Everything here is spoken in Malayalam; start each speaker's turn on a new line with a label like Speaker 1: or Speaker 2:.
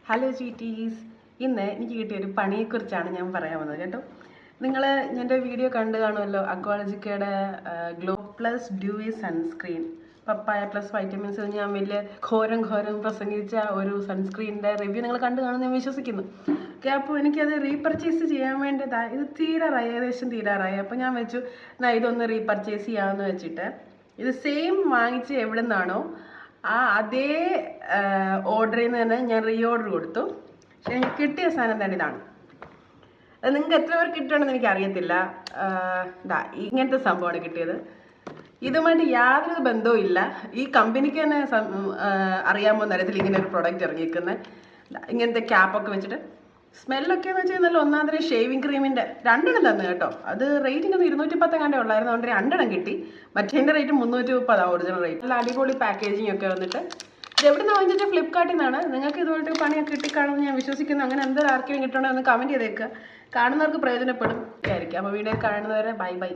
Speaker 1: ഹലോ ജീറ്റീസ്, ഇന്ന് എനിക്ക് കിട്ടിയൊരു പണിയെക്കുറിച്ചാണ് ഞാൻ പറയാൻ വന്നത് കേട്ടോ. നിങ്ങൾ എൻ്റെ വീഡിയോ കണ്ടു കാണുമല്ലോ, അക്വാളജിക്കയുടെ ഗ്ലോ പ്ലസ് ഡ്യൂയി സൺസ്ക്രീൻ പപ്പായ പ്ലസ് വൈറ്റമിൻസ്. ഞാൻ വലിയ ഘോരം പ്രസംഗിച്ച ഒരു സൺസ്ക്രീനിൻ്റെ റിവ്യൂ നിങ്ങൾ കണ്ടു കാണുമെന്ന് ഞാൻ വിശ്വസിക്കുന്നു. ഓക്കെ, അപ്പോൾ എനിക്കത് റീപർച്ചേസ് ചെയ്യാൻ വേണ്ടതാണ്. ഇത് തീരാറായി, ഏകദേശം തീരാറായി. അപ്പോൾ ഞാൻ വെച്ചു ഇതൊന്ന് റീപർച്ചേസ് ചെയ്യാമെന്ന് വെച്ചിട്ട് ഇത് സെയിം വാങ്ങിച്ച് എവിടെ നിന്നാണോ അതേ ഓർഡറിൽ നിന്ന് തന്നെ ഞാൻ റീ ഓർഡർ കൊടുത്തു. പക്ഷെ എനിക്ക് കിട്ടിയ സാധനം തന്നെ ഇതാണ്. അത് നിങ്ങൾക്ക് എത്ര പേർ കിട്ടുകയാണെന്ന് എനിക്ക് അറിയത്തില്ല. ഇങ്ങനത്തെ സംഭവമാണ് കിട്ടിയത്. ഇതുമായിട്ട് യാതൊരു ബന്ധവും ഇല്ല. ഈ കമ്പനിക്ക് തന്നെ അറിയാമോ തരത്തിൽ ഇങ്ങനെ ഒരു പ്രൊഡക്റ്റ് ഇറങ്ങിയിരിക്കുന്നത്. ഇങ്ങനത്തെ ക്യാപ്പൊക്കെ വെച്ചിട്ട് സ്മെല്ലൊക്കെ എന്ന് വെച്ചാൽ നല്ല ഒന്നാന്തരം ഷേവിങ് ക്രീമിൻ്റെ 2 തന്നു കേട്ടോ. അത് റേറ്റിംഗ് 210 കണ്ടേ ഉള്ളായിരുന്നു, അതുകൊണ്ട് 2 കിട്ടി. മറ്റേതിൻ്റെ റേറ്റ് 330 ഒറിജിനൽ റേറ്റ്. നല്ല അടിപൊളി പാക്കേജിങ് ഒക്കെ വന്നിട്ട്. ഇത് എവിടെ നിന്ന് വാങ്ങിച്ചാൽ ഫ്ലിപ്കാർട്ടിൽ നിന്നാണ്. നിങ്ങൾക്ക് ഇതുപോലത്തെ പണിയൊക്കെ കിട്ടിക്കാണെന്ന് ഞാൻ വിശ്വസിക്കുന്നു. അങ്ങനെ എന്തൊരു ആർക്കെങ്കിലും കിട്ടണമെന്ന് കമൻറ്റ് ചെയ്തേക്കുക. കാണുന്നവർക്ക് പ്രയോജനപ്പെടും ആയിരിക്കും. അപ്പോൾ വീഡിയോ കാണുന്നവരെ ബൈ.